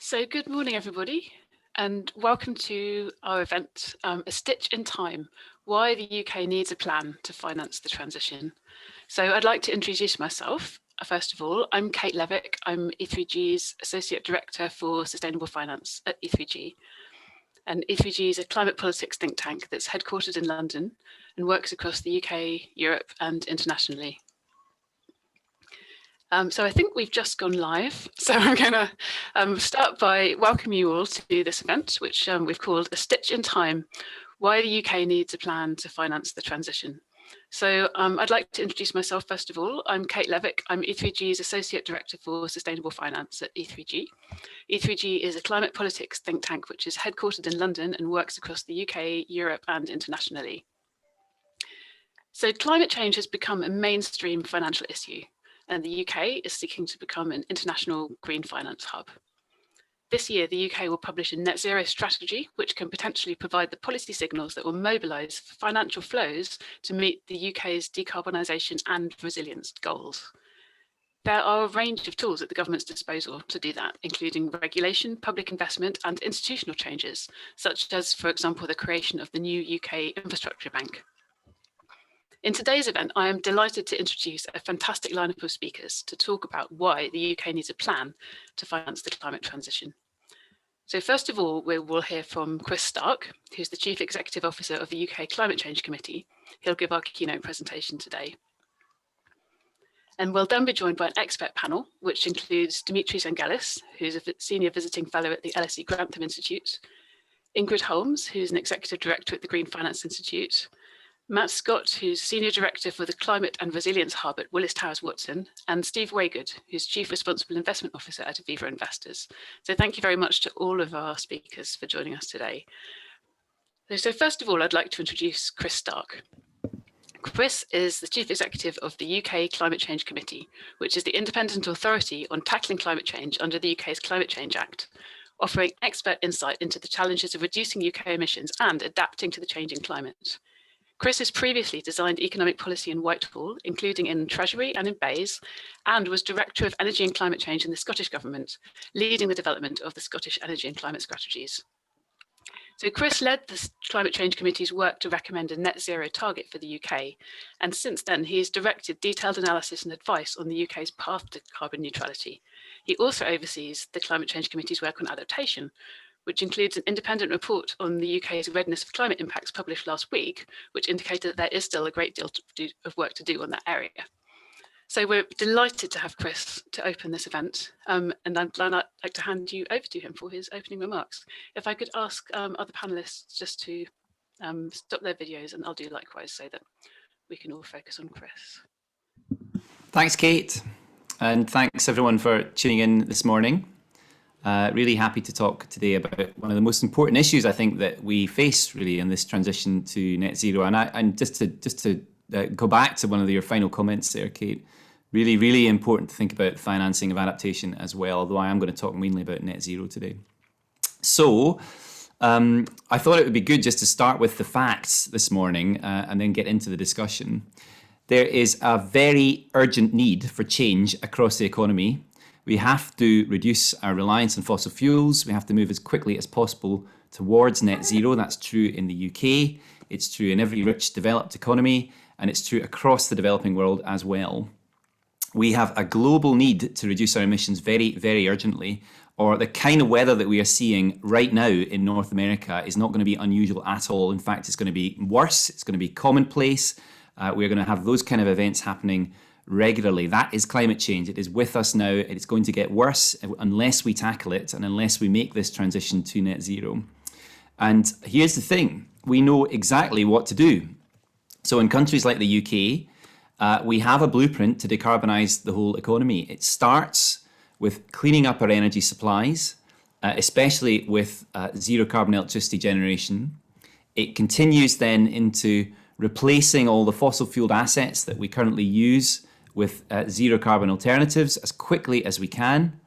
So good morning, everybody, and welcome to our event, A Stitch in Time, Why the UK Needs a Plan to Finance the Transition. So I'd like to introduce myself. First of all, I'm Kate Levick. I'm E3G's Associate Director for Sustainable Finance at E3G. And E3G is a climate politics think tank that's headquartered in London and works across the UK, Europe, and internationally. So I think we've just gone live. So I'm going to start by welcoming you all to this event, which we've called A Stitch in Time, Why the UK Needs a Plan to Finance the Transition. So I'd like to introduce myself first of all. I'm Kate Levick. I'm E3G's Associate Director for Sustainable Finance at E3G. E3G is a climate politics think tank which is headquartered in London and works across the UK, Europe, and internationally. So climate change has become a mainstream financial issue, and the UK is seeking to become an international green finance hub. This year, the UK will publish a net zero strategy, which can potentially provide the policy signals that will mobilise financial flows to meet the UK's decarbonisation and resilience goals. There are a range of tools at the government's disposal to do that, including regulation, public investment and institutional changes, such as, for example, the creation of the new UK Infrastructure Bank. In today's event, I am delighted to introduce a fantastic lineup of speakers to talk about why the UK needs a plan to finance the climate transition. So first of all, we will hear from Chris Stark, who's the Chief Executive Officer of the UK Climate Change Committee. He'll give our keynote presentation today. And we'll then be joined by an expert panel, which includes Dimitri Zenghelis, who's a Senior Visiting Fellow at the LSE Grantham Institute, Ingrid Holmes, who's an Executive Director at the Green Finance Institute, Matt Scott, who's Senior Director for the Climate and Resilience Hub at Willis Towers Watson, and Steve Waygood, who's Chief Responsible Investment Officer at Aviva Investors. So thank you very much to all of our speakers for joining us today. So first of all, I'd like to introduce Chris Stark. Chris is the Chief Executive of the UK Climate Change Committee, which is the independent authority on tackling climate change under the UK's Climate Change Act, offering expert insight into the challenges of reducing UK emissions and adapting to the changing climate. Chris has previously designed economic policy in Whitehall, including in Treasury and in Bays, and was Director of Energy and Climate Change in the Scottish Government, leading the development of the Scottish Energy and Climate Strategies. So Chris led the Climate Change Committee's work to recommend a net zero target for the UK, and since then he has directed detailed analysis and advice on the UK's path to carbon neutrality. He also oversees the Climate Change Committee's work on adaptation, which includes an independent report on the UK's readiness for climate impacts published last week, which indicated that there is still a great deal of work to do on that area. So we're delighted to have Chris to open this event, and I'd like to hand you over to him for his opening remarks. If I could ask other panelists just to stop their videos, and I'll do likewise so that we can all focus on Chris. Thanks, Kate, and thanks everyone for tuning in this morning. Really happy to talk today about one of the most important issues I think that we face really in this transition to net zero. And just to go back to one of your final comments there, Kate, really important to think about the financing of adaptation as well, although I am going to talk mainly about net zero today. So I thought it would be good just to start with the facts this morning and then get into the discussion. There is a very urgent need for change across the economy. We have to reduce our reliance on fossil fuels. We have to move as quickly as possible towards net zero. That's true in the UK. It's true in every rich developed economy, and it's true across the developing world as well. We have a global need to reduce our emissions very urgently, or the kind of weather that we are seeing right now in North America is not going to be unusual at all. In fact, it's going to be worse. It's going to be commonplace. We're going to have those kind of events happening regularly. That is climate change. It is with us now. It's going to get worse unless we tackle it and unless we make this transition to net zero. And here's the thing, we know exactly what to do. So in countries like the UK, we have a blueprint to decarbonise the whole economy. It starts with cleaning up our energy supplies, especially with zero carbon electricity generation. It continues then into replacing all the fossil fueled assets that we currently use with zero carbon alternatives as quickly as we can.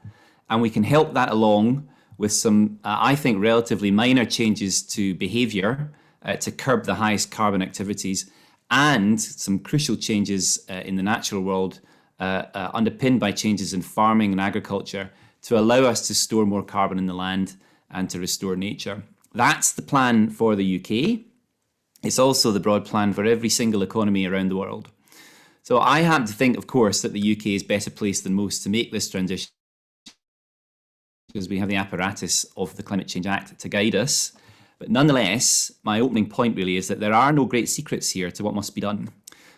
And we can help that along with some, I think, relatively minor changes to behaviour to curb the highest carbon activities, and some crucial changes in the natural world underpinned by changes in farming and agriculture to allow us to store more carbon in the land and to restore nature. That's the plan for the UK. It's also the broad plan for every single economy around the world. So I happen to think, of course, that the UK is better placed than most to make this transition because we have the apparatus of the Climate Change Act to guide us. But nonetheless, my opening point really is that there are no great secrets here to what must be done.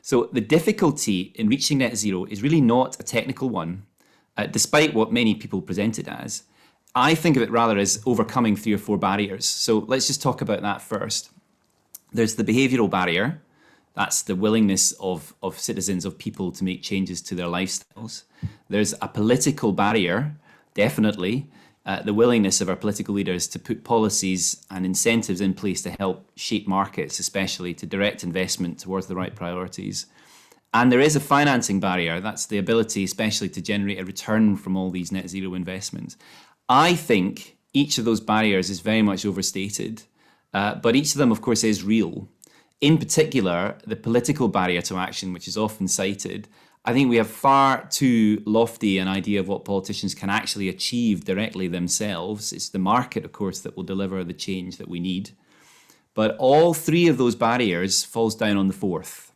So the difficulty in reaching net zero is really not a technical one, despite what many people present it as. I think of it rather as overcoming 3 or 4 barriers. So let's just talk about that first. There's the behavioural barrier. That's the willingness of citizens, of people to make changes to their lifestyles. There's a political barrier, definitely. The willingness of our political leaders to put policies and incentives in place to help shape markets, especially to direct investment towards the right priorities. And there is a financing barrier. That's the ability, especially, to generate a return from all these net zero investments. I think each of those barriers is very much overstated, but each of them, of course, is real. In particular, the political barrier to action, which is often cited, I think we have far too lofty an idea of what politicians can actually achieve directly themselves. It's the market, of course, that will deliver the change that we need. But all 3 of those barriers falls down on the 4th.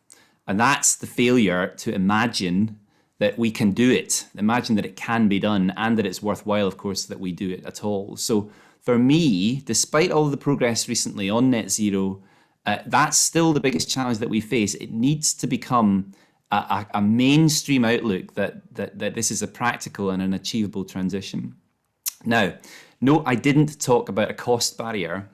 And that's the failure to imagine that we can do it, imagine that it can be done, and that it's worthwhile, of course, that we do it at all. So for me, despite all of the progress recently on net zero, that's still the biggest challenge that we face. It needs to become a mainstream outlook that this is a practical and an achievable transition. Now, no, I didn't talk about a cost barrier.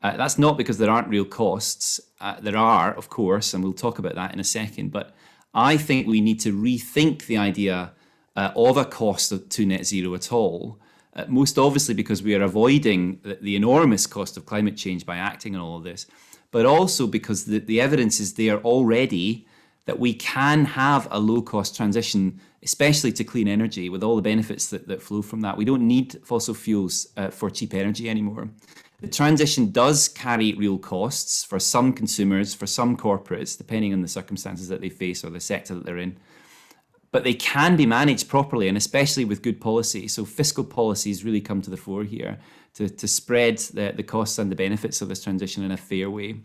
That's not because there aren't real costs. There are, of course, and we'll talk about that in a second. But I think we need to rethink the idea of a cost to net zero at all. Most obviously because we are avoiding the enormous cost of climate change by acting on all of this, but also because the evidence is there already that we can have a low-cost transition, especially to clean energy, with all the benefits that flow from that. We don't need fossil fuels for cheap energy anymore. The transition does carry real costs for some consumers, for some corporates, depending on the circumstances that they face or the sector that they're in. But they can be managed properly, and especially with good policy. So fiscal policies really come to the fore here to spread the costs and the benefits of this transition in a fair way.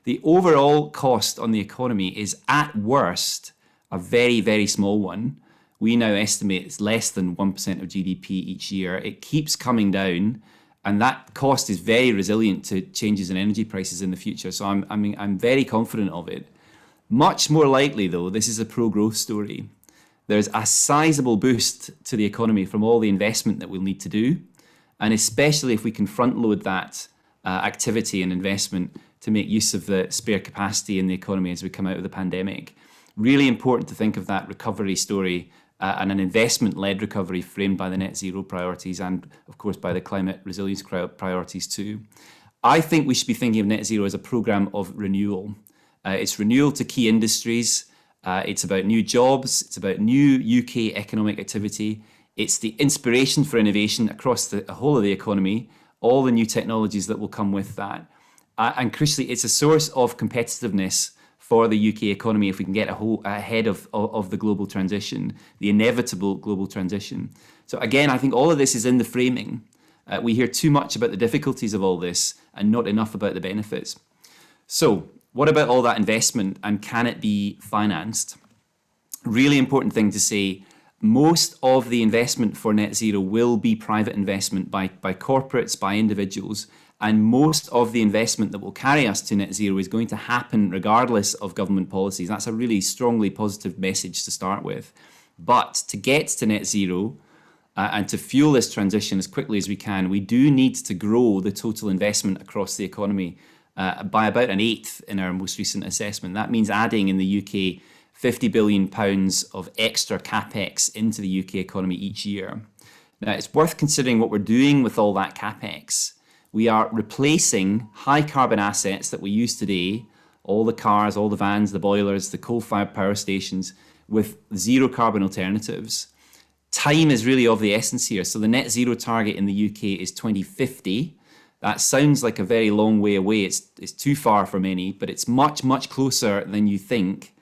The overall cost on the economy is at worst a very, very small one. We now estimate it's less than 1% of GDP each year. It keeps coming down, and that cost is very resilient to changes in energy prices in the future. So I'm very confident of it. Much more likely, though, this is a pro-growth story. There's a sizable boost to the economy from all the investment that we'll need to do, and especially if we can front load that activity and investment to make use of the spare capacity in the economy as we come out of the pandemic. Really important to think of that recovery story and an investment-led recovery framed by the net zero priorities and, of course, by the climate resilience priorities too. I think we should be thinking of net zero as a programme of renewal. It's renewal to key industries. It's about new jobs. It's about new UK economic activity. It's the inspiration for innovation across the whole of the economy, all the new technologies that will come with that. And crucially, it's a source of competitiveness for the UK economy if we can get ahead of the global transition, the inevitable global transition. So again, I think all of this is in the framing. We hear too much about the difficulties of all this and not enough about the benefits. So what about all that investment, and can it be financed? Really important thing to say, most of the investment for net zero will be private investment by corporates, by individuals, and most of the investment that will carry us to net zero is going to happen regardless of government policies. That's a really strongly positive message to start with. But to get to net zero and to fuel this transition as quickly as we can, we do need to grow the total investment across the economy by about an eighth in our most recent assessment. That means adding in the UK £50 billion of extra capex into the UK economy each year. Now, it's worth considering what we're doing with all that capex. We are replacing high carbon assets that we use today, all the cars, all the vans, the boilers, the coal-fired power stations, with zero carbon alternatives. Time is really of the essence here. So the net zero target in the UK is 2050. That sounds like a very long way away. It's too far for many, but it's much, much closer than you think.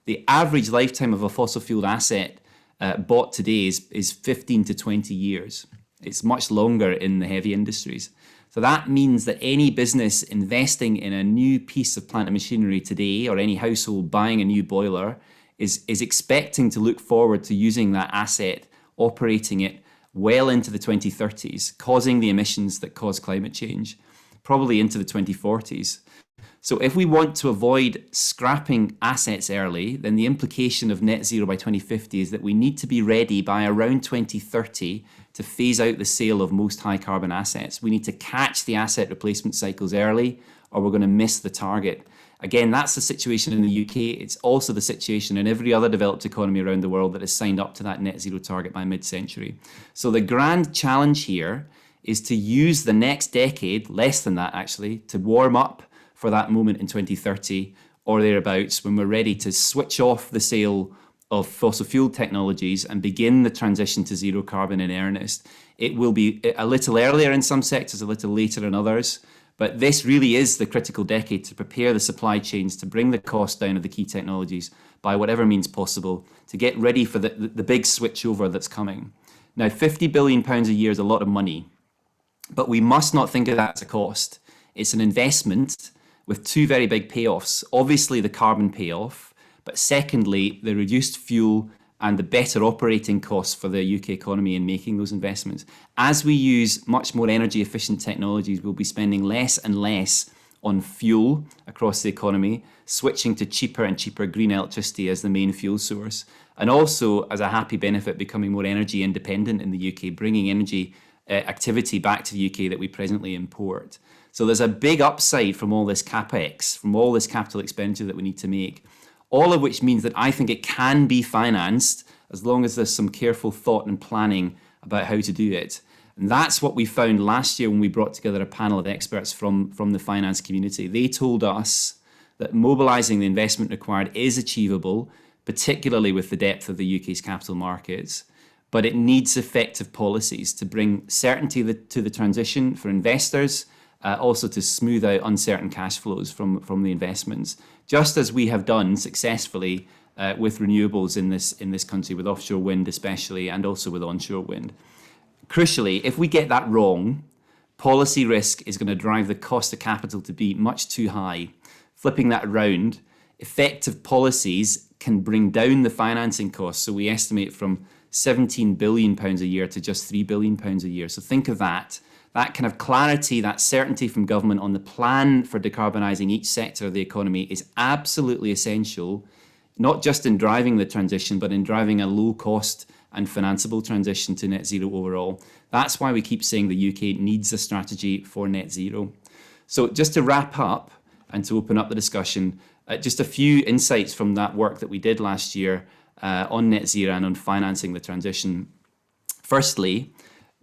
The average lifetime of a fossil fuel asset bought today is 15 to 20 years. It's much longer in the heavy industries. So that means that any business investing in a new piece of plant and machinery today, or any household buying a new boiler, is expecting to look forward to using that asset, operating it well into the 2030s, causing the emissions that cause climate change, probably into the 2040s. So if we want to avoid scrapping assets early, then the implication of net zero by 2050 is that we need to be ready by around 2030 to phase out the sale of most high carbon assets. We need to catch the asset replacement cycles early, or we're going to miss the target. Again, that's the situation in the UK. It's also the situation in every other developed economy around the world that has signed up to that net zero target by mid-century. So the grand challenge here is to use the next decade, less than that actually, to warm up for that moment in 2030 or thereabouts, when we're ready to switch off the sale of fossil fuel technologies and begin the transition to zero carbon in earnest. It will be a little earlier in some sectors, a little later in others, but this really is the critical decade to prepare the supply chains, to bring the cost down of the key technologies by whatever means possible, to get ready for the big switchover that's coming. Now, £50 billion a year is a lot of money, but we must not think of that as a cost. It's an investment with two very big payoffs. Obviously, the carbon payoff, but secondly, the reduced fuel and the better operating costs for the UK economy in making those investments. As we use much more energy efficient technologies, we'll be spending less and less on fuel across the economy, switching to cheaper and cheaper green electricity as the main fuel source. And also, as a happy benefit, becoming more energy independent in the UK, bringing energy activity back to the UK that we presently import. So there's a big upside from all this capex, from all this capital expenditure that we need to make, all of which means that I think it can be financed as long as there's some careful thought and planning about how to do it. And that's what we found last year when we brought together a panel of experts from the finance community. They told us that mobilising the investment required is achievable, particularly with the depth of the UK's capital markets, but it needs effective policies to bring certainty to the transition for investors, also to smooth out uncertain cash flows from the investments, just as we have done successfully with renewables in this country, with offshore wind especially, and also with onshore wind. Crucially, if we get that wrong, policy risk is going to drive the cost of capital to be much too high. Flipping that around, effective policies can bring down the financing costs. So we estimate from £17 billion a year to just £3 billion a year. So think of that. That kind of clarity, that certainty from government on the plan for decarbonising each sector of the economy is absolutely essential, not just in driving the transition, but in driving a low cost and financeable transition to net zero overall. That's why we keep saying the UK needs a strategy for net zero. So just to wrap up and to open up the discussion, just a few insights from that work that we did last year on net zero and on financing the transition. Firstly,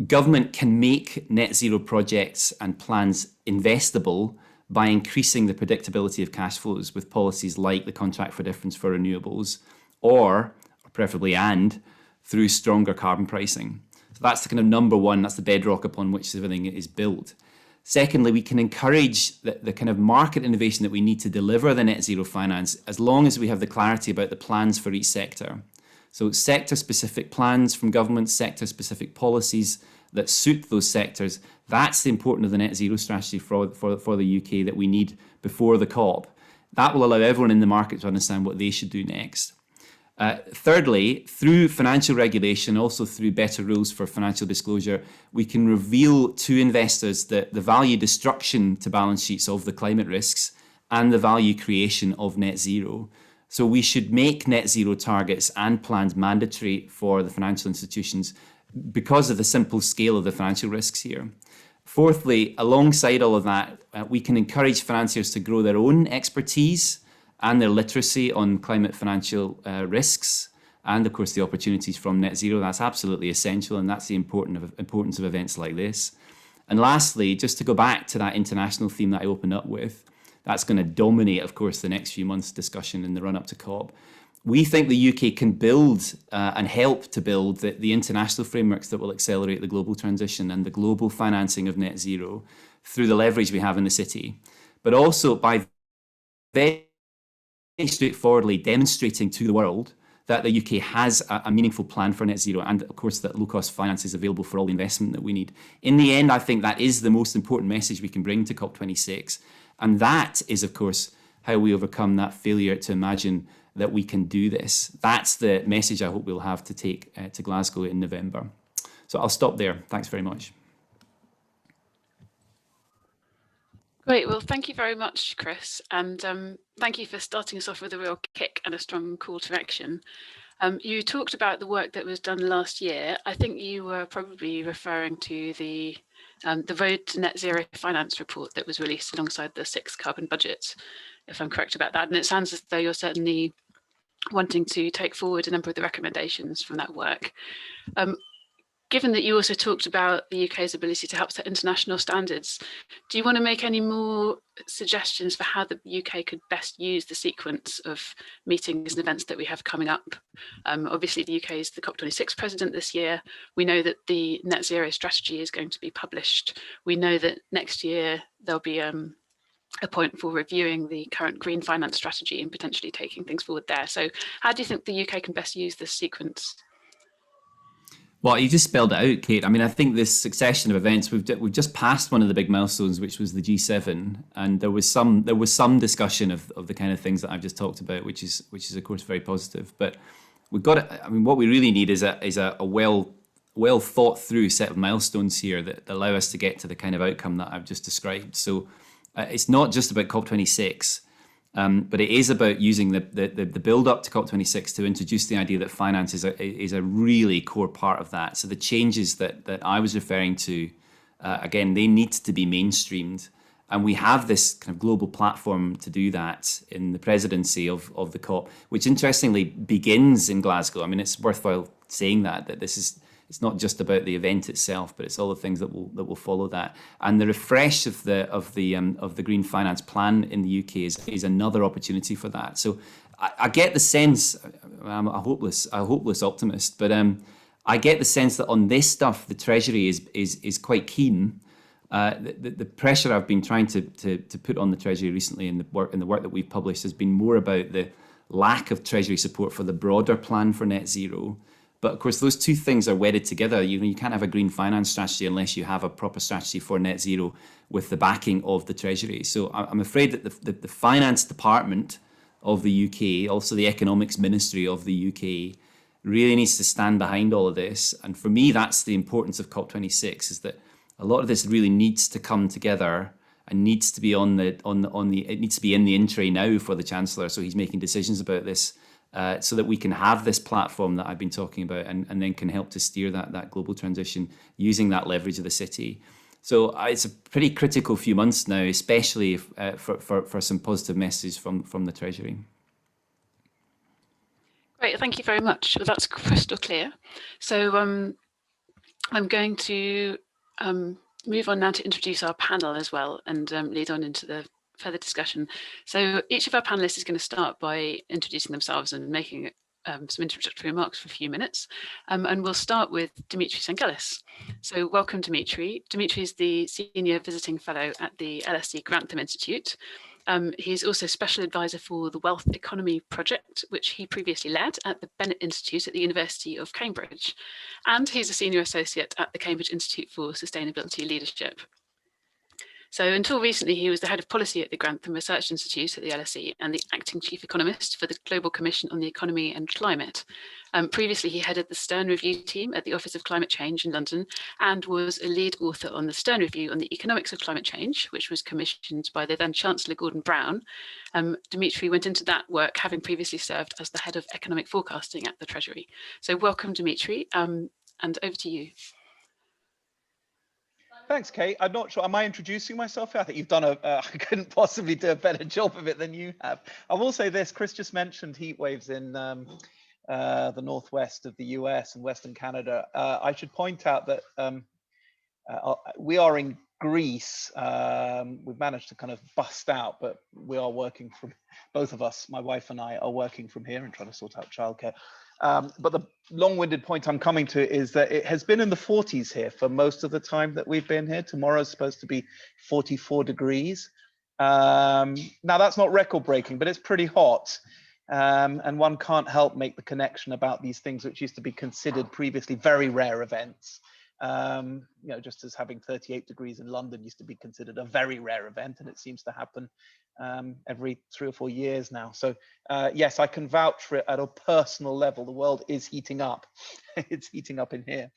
government can make net zero projects and plans investable by increasing the predictability of cash flows with policies like the contract for difference for renewables, or preferably through stronger carbon pricing. So that's the kind of number one, that's the bedrock upon which everything is built. Secondly, we can encourage the kind of market innovation that we need to deliver the net zero finance, as long as we have the clarity about the plans for each sector. So sector-specific plans from government, sector-specific policies that suit those sectors. That's the importance of the net zero strategy for the UK that we need before the COP. That will allow everyone in the market to understand what they should do next. Thirdly, through financial regulation, also through better rules for financial disclosure, we can reveal to investors the value destruction to balance sheets of the climate risks and the value creation of net zero. So we should make net zero targets and plans mandatory for the financial institutions because of the simple scale of the financial risks here. Fourthly, alongside all of that, we can encourage financiers to grow their own expertise and their literacy on climate financial risks, and of course the opportunities from net zero. That's absolutely essential, and that's the importance of events like this. And lastly, just to go back to that international theme that I opened up with, that's going to dominate, of course, the next few months' discussion in the run-up to COP. We think the UK can build and help to build the international frameworks that will accelerate the global transition and the global financing of net zero through the leverage we have in the city, but also by very straightforwardly demonstrating to the world that the UK has a meaningful plan for net zero, and of course that low-cost finance is available for all the investment that we need. In the end, I think that is the most important message we can bring to COP26, and that is, of course, how we overcome that failure to imagine that we can do this. That's the message I hope we'll have to take to Glasgow in November. So I'll stop there. Thanks very much. Great. Well, thank you very much, Chris. And thank you for starting us off with a real kick and a strong call to action. You talked about the work that was done last year. I think you were probably referring to the Road to Net Zero Finance report that was released alongside the 6th carbon budget, if I'm correct about that. And it sounds as though you're certainly wanting to take forward a number of the recommendations from that work. Given that you also talked about the UK's ability to help set international standards, do you want to make any more suggestions for how the UK could best use the sequence of meetings and events that we have coming up? Obviously, the UK is the COP26 president this year. We know that the net zero strategy is going to be published. We know that next year there'll be a point for reviewing the current green finance strategy and potentially taking things forward there. So how do you think the UK can best use this sequence? Well, you just spelled it out, Kate. I mean, I think this succession of events, we've just passed one of the big milestones, which was the G7, and there was some discussion of the kind of things that I've just talked about, which is of course very positive. But we've got to, I mean, what we really need is a well thought through set of milestones here that allow us to get to the kind of outcome that I've just described. So it's not just about COP26. But it is about using the build up to COP26 to introduce the idea that finance is a really core part of that. So the changes that I was referring to, again, they need to be mainstreamed. And we have this kind of global platform to do that in the presidency of the COP, which interestingly begins in Glasgow. I mean, it's worthwhile saying that it's not just about the event itself, but it's all the things that will follow that. And the refresh of the green finance plan in the UK is another opportunity for that. So I get the sense, I'm a hopeless optimist, but I get the sense that on this stuff the Treasury is quite keen. The pressure I've been trying to put on the Treasury recently in the work that we've published has been more about the lack of Treasury support for the broader plan for net zero. But of course, those two things are wedded together. You can't have a green finance strategy unless you have a proper strategy for net zero with the backing of the Treasury. So I'm afraid that the finance department of the UK, also the economics ministry of the UK, really needs to stand behind all of this. And for me, that's the importance of COP26, is that a lot of this really needs to come together and needs to be it needs to be in the in tray now for the Chancellor. So he's making decisions about this. So that we can have this platform that I've been talking about and then can help to steer that global transition using that leverage of the city. So it's a pretty critical few months now, especially for some positive messages from the Treasury. Great, thank you very much. Well, that's crystal clear. So I'm going to move on now to introduce our panel as well and lead on into the further discussion. So each of our panelists is going to start by introducing themselves and making some introductory remarks for a few minutes. And we'll start with Dimitri Zenghelis. So welcome, Dimitri. Dimitri is the Senior Visiting Fellow at the LSE Grantham Institute. He's also Special Advisor for the Wealth Economy Project, which he previously led at the Bennett Institute at the University of Cambridge. And he's a Senior Associate at the Cambridge Institute for Sustainability Leadership. So until recently, he was the head of policy at the Grantham Research Institute at the LSE and the acting chief economist for the Global Commission on the Economy and Climate. Previously, he headed the Stern Review team at the Office of Climate Change in London and was a lead author on the Stern Review on the Economics of Climate Change, which was commissioned by the then Chancellor Gordon Brown. Dimitri went into that work having previously served as the head of economic forecasting at the Treasury. So welcome, Dimitri, and over to you. Thanks, Kate. I'm not sure. Am I introducing myself? I think you've done I couldn't possibly do a better job of it than you have. I will say this, Chris just mentioned heat waves in the northwest of the US and Western Canada. I should point out that we are in Greece. We've managed to kind of bust out, but we are working from, both of us, my wife and I are working from here and trying to sort out childcare. But the long-winded point I'm coming to is that it has been in the 40s here for most of the time that we've been here. Tomorrow's supposed to be 44 degrees. Now that's not record-breaking, but it's pretty hot. And one can't help make the connection about these things which used to be considered previously very rare events. Just as having 38 degrees in London used to be considered a very rare event, and it seems to happen every 3 or 4 years now. So yes, I can vouch for it at a personal level. The world is heating up. It's heating up in here.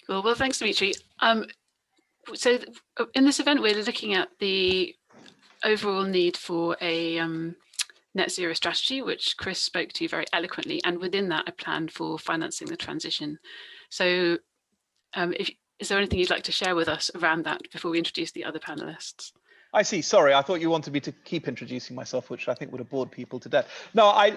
Cool. Well, thanks, Dimitri. So in this event, we're looking at the overall need for a net zero strategy, which Chris spoke to very eloquently, and within that, a plan for financing the transition. So is there anything you'd like to share with us around that before we introduce the other panelists? I see. Sorry, I thought you wanted me to keep introducing myself, which I think would have bored people to death. No, I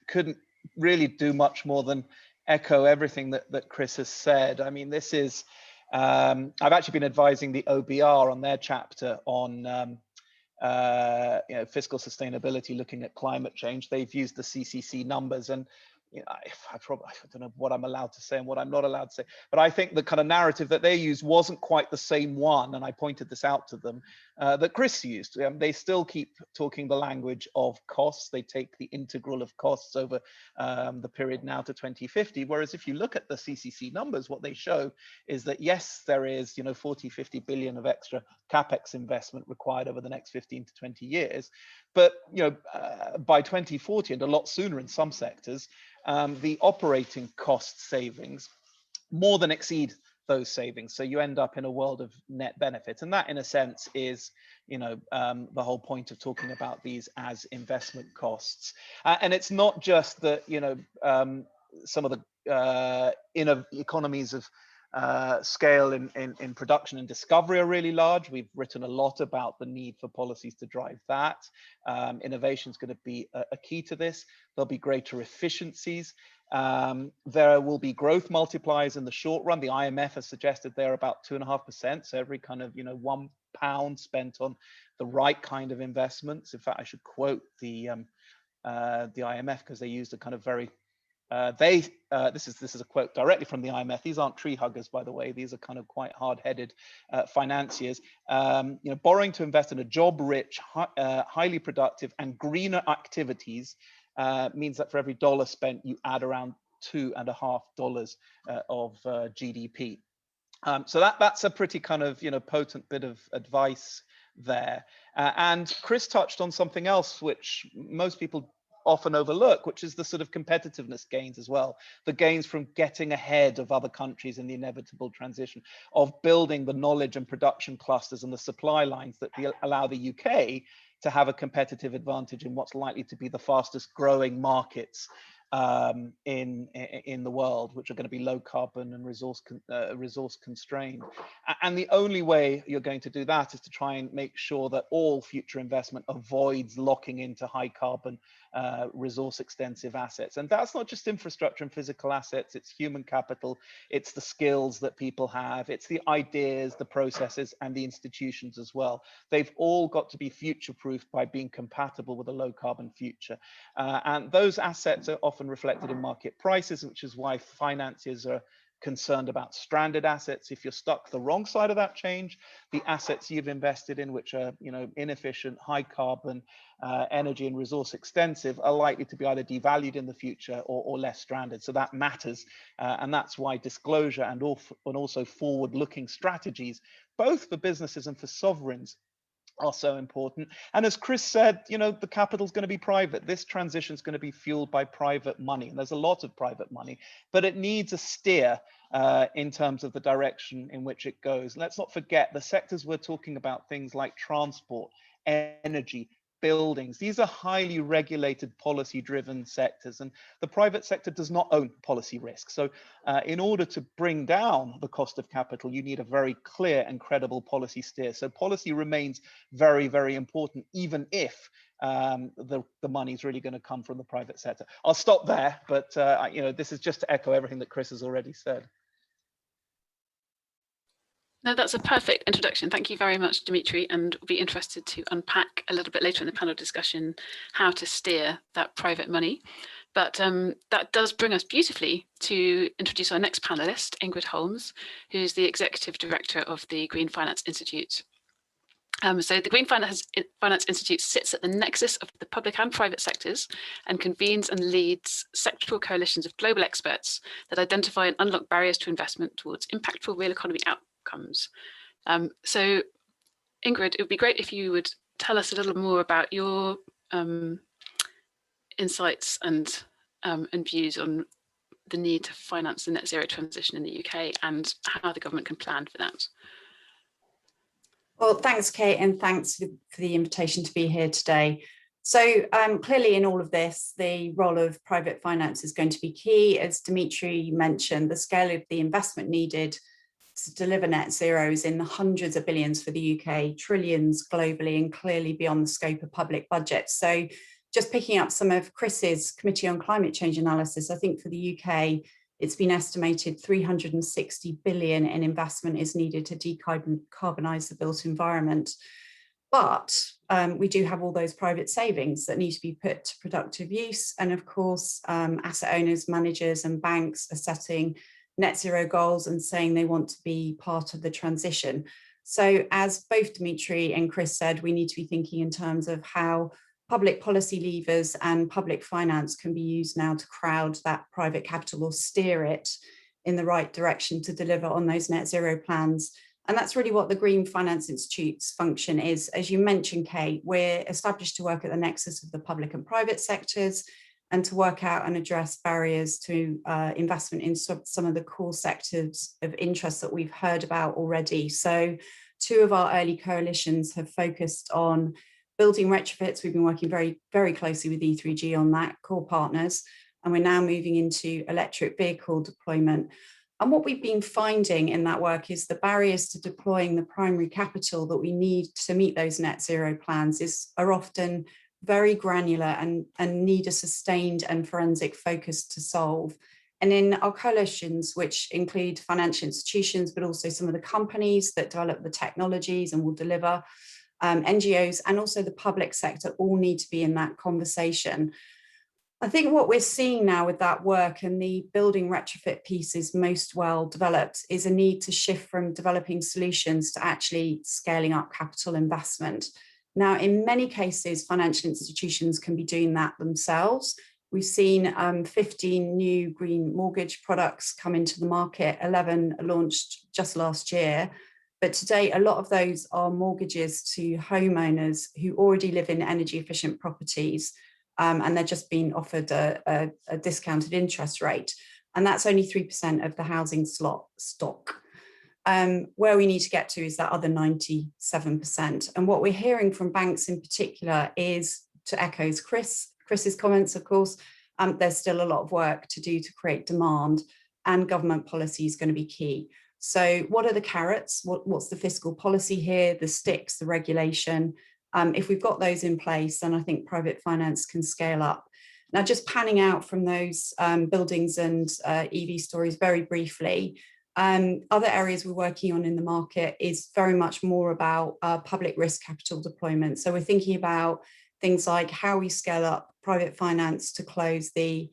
couldn't really do much more than echo everything that Chris has said. I mean, this is, I've actually been advising the OBR on their chapter on fiscal sustainability, looking at climate change. They've used the CCC numbers, and I don't know what I'm allowed to say and what I'm not allowed to say, but I think the kind of narrative that they used wasn't quite the same one, and I pointed this out to them, that Chris used. They still keep talking the language of costs. They take the integral of costs over the period now to 2050, whereas if you look at the CCC numbers, what they show is that yes, there is 40-50 billion of extra capex investment required over the next 15 to 20 years, but by 2040, and a lot sooner in some sectors, the operating cost savings more than exceed those savings. So you end up in a world of net benefit. And that, in a sense, is the whole point of talking about these as investment costs. And it's not just that, some of the economies of scale in production and discovery are really large. We've written a lot about the need for policies to drive that. Innovation is going to be a key to this. There'll be greater efficiencies. There will be growth multipliers in the short run. The IMF has suggested they're about 2.5%. So every kind of £1 spent on the right kind of investments. In fact, I should quote the IMF, because they used a kind of very this is a quote directly from the IMF. These aren't tree huggers, by the way. These are kind of quite hard-headed financiers. Borrowing to invest in a job-rich, highly productive, and greener activities means that for every dollar spent, you add around $2.50 of GDP. So that's a pretty kind of potent bit of advice there. And Chris touched on something else which most people often overlook, which is the sort of competitiveness gains as well, the gains from getting ahead of other countries in the inevitable transition, of building the knowledge and production clusters and the supply lines that allow the UK to have a competitive advantage in what's likely to be the fastest growing markets in the world, which are going to be low carbon and resource constrained. And the only way you're going to do that is to try and make sure that all future investment avoids locking into high carbon resource extensive assets. And that's not just infrastructure and physical assets, it's human capital, it's the skills that people have, it's the ideas, the processes, and the institutions as well. They've all got to be future-proofed by being compatible with a low carbon future. And those assets are often reflected in market prices, which is why financiers are concerned about stranded assets. If you're stuck the wrong side of that change, the assets you've invested in, which are inefficient, high carbon, energy and resource extensive, are likely to be either devalued in the future or less stranded. So that matters, and that's why disclosure and also forward-looking strategies, both for businesses and for sovereigns, are so important. And as Chris said, the capital is going to be private. This transition is going to be fueled by private money, and there's a lot of private money, but it needs a steer in terms of the direction in which it goes. Let's not forget the sectors we're talking about, things like transport, energy, buildings. These are highly regulated, policy-driven sectors, and the private sector does not own policy risk. So in order to bring down the cost of capital, you need a very clear and credible policy steer. So policy remains very, very important, even if the money is really going to come from the private sector. I'll stop there, but this is just to echo everything that Chris has already said. No, that's a perfect introduction. Thank you very much, Dimitri, and we'll be interested to unpack a little bit later in the panel discussion how to steer that private money. But that does bring us beautifully to introduce our next panelist, Ingrid Holmes, who's the Executive Director of the Green Finance Institute. So the Green Finance Institute sits at the nexus of the public and private sectors and convenes and leads sectoral coalitions of global experts that identify and unlock barriers to investment towards impactful real economy outcomes. So Ingrid, it would be great if you would tell us a little more about your insights and views on the need to finance the net zero transition in the UK and how the government can plan for that. Well, thanks, Kate, and thanks for the invitation to be here today. So clearly in all of this, the role of private finance is going to be key. As Dimitri mentioned, the scale of the investment needed to deliver net zero is in the hundreds of billions for the UK, trillions globally, and clearly beyond the scope of public budgets. So just picking up some of Chris's Committee on Climate Change analysis, I think for the UK, it's been estimated 360 billion in investment is needed to decarbonise the built environment. But we do have all those private savings that need to be put to productive use. And of course, asset owners, managers and banks are setting net zero goals and saying they want to be part of the transition. So as both Dimitri and Chris said, we need to be thinking in terms of how public policy levers and public finance can be used now to crowd that private capital or steer it in the right direction to deliver on those net zero plans. And that's really what the Green Finance Institute's function is. As you mentioned, Kate, we're established to work at the nexus of the public and private sectors and to work out and address barriers to investment in some of the core sectors of interest that we've heard about already. So 2 of our early coalitions have focused on building retrofits. We've been working very, very closely with E3G on that, core partners, and we're now moving into electric vehicle deployment. And what we've been finding in that work is the barriers to deploying the primary capital that we need to meet those net zero plans are often very granular and need a sustained and forensic focus to solve. And in our coalitions, which include financial institutions, but also some of the companies that develop the technologies and will deliver, NGOs and also the public sector all need to be in that conversation. I think what we're seeing now with that work and the building retrofit piece is most well developed is a need to shift from developing solutions to actually scaling up capital investment. Now, in many cases, financial institutions can be doing that themselves. We've seen 15 new green mortgage products come into the market, 11 launched just last year. But today, a lot of those are mortgages to homeowners who already live in energy efficient properties, and they're just being offered a discounted interest rate. And that's only 3% of the housing stock. Where we need to get to is that other 97%. And what we're hearing from banks in particular is, to echo Chris's comments, of course, there's still a lot of work to do to create demand, and government policy is going to be key. So what are the carrots? What's the fiscal policy here, the sticks, the regulation? If we've got those in place, then I think private finance can scale up. Now, just panning out from those buildings and EV stories very briefly, other areas we're working on in the market is very much more about public risk capital deployment. So we're thinking about things like how we scale up private finance to close the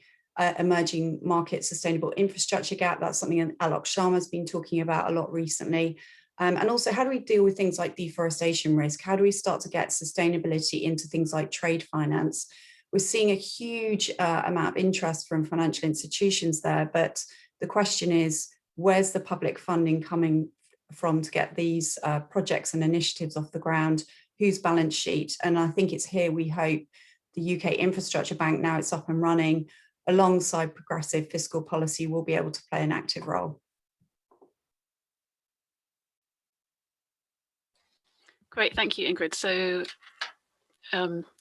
emerging market sustainable infrastructure gap. That's something that Alok Sharma's been talking about a lot recently. And also, how do we deal with things like deforestation risk? How do we start to get sustainability into things like trade finance? We're seeing a huge amount of interest from financial institutions there, but the question is, where's the public funding coming from to get these projects and initiatives off the ground? Whose balance sheet? And I think it's here we hope the UK Infrastructure Bank, now it's up and running, alongside progressive fiscal policy, will be able to play an active role. Great, thank you, Ingrid. So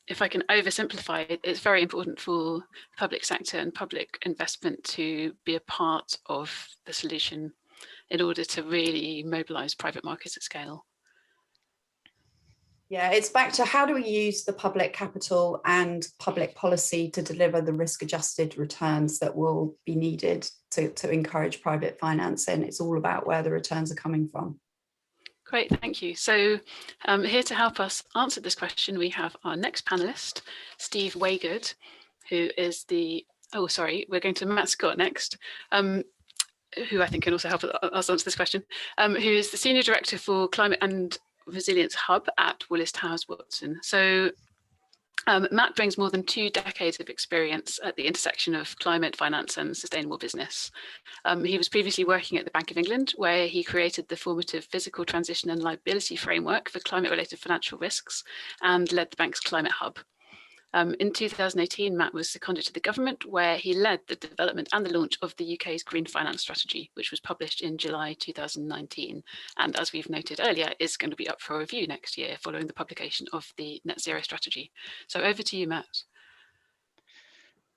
if I can oversimplify it, it's very important for the public sector and public investment to be a part of the solution in order to really mobilise private markets at scale. Yeah, it's back to how do we use the public capital and public policy to deliver the risk-adjusted returns that will be needed to encourage private finance, and it's all about where the returns are coming from. Great, thank you. So here to help us answer this question, we have our next panelist, Steve Waygood, who is the Oh, sorry, we're going to Matt Scott next, who I think can also help us answer this question, who is the Senior Director for Climate and Resilience Hub at Willis Towers Watson. So Matt brings more than 2 decades of experience at the intersection of climate, finance and sustainable business. He was previously working at the Bank of England, where he created the formative physical transition and liability framework for climate-related financial risks and led the bank's climate hub. In 2018, Matt was seconded to the government, where he led the development and the launch of the UK's Green Finance Strategy, which was published in July 2019. And as we've noted earlier, is going to be up for review next year following the publication of the Net Zero Strategy. So over to you, Matt.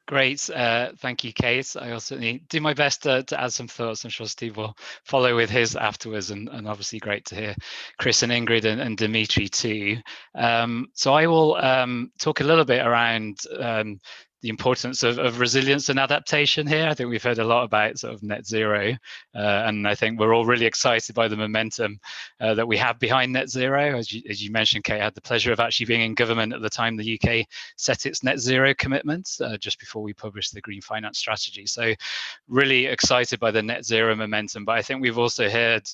Great, thank you, Kate. I'll certainly do my best to add some thoughts. I'm sure Steve will follow with his afterwards, and obviously great to hear Chris and Ingrid and Dimitri too. So I will talk a little bit around the importance of resilience and adaptation here. I think we've heard a lot about sort of net zero, and I think we're all really excited by the momentum that we have behind net zero. As you mentioned, Kate, I had the pleasure of actually being in government at the time the UK set its net zero commitments, just before we published the Green Finance Strategy. So really excited by the net zero momentum, but I think we've also heard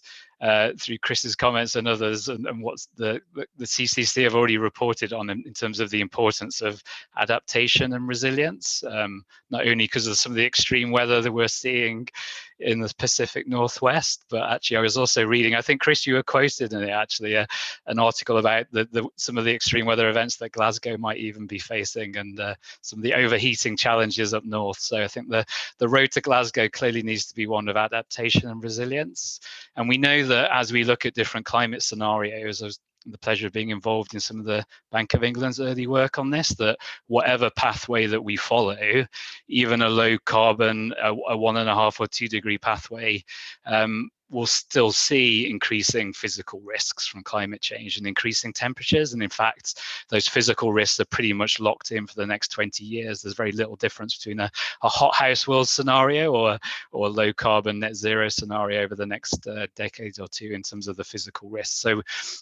through Chris's comments and others, and what the CCC have already reported on in terms of the importance of adaptation and resilience, not only because of some of the extreme weather that we're seeing in the Pacific Northwest, but actually I was also reading, I think Chris, you were quoted in it actually, an article about some of the extreme weather events that Glasgow might even be facing, and some of the overheating challenges up north. So I think the road to Glasgow clearly needs to be one of adaptation and resilience. And we know that as we look at different climate scenarios, I was the pleasure of being involved in some of the Bank of England's early work on this, that whatever pathway that we follow, even a low carbon, a 1.5 or 2 degree pathway, we'll still see increasing physical risks from climate change and increasing temperatures. And in fact, those physical risks are pretty much locked in for the next 20 years. There's very little difference between a hothouse world scenario or a low carbon net zero scenario over the next decade or two in terms of the physical risks.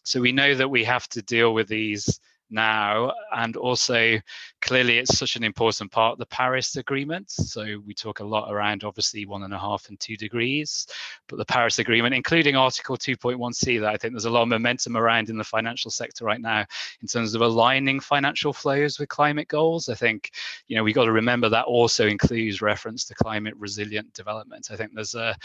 So we know that we have to deal with these now, and also clearly it's such an important part of the Paris Agreement. So we talk a lot around obviously 1.5 and 2 degrees, but the Paris Agreement, including Article 2.1c, that I think there's a lot of momentum around in the financial sector right now in terms of aligning financial flows with climate goals. I think, you know, we got to remember that also includes reference to climate resilient development. I think there's a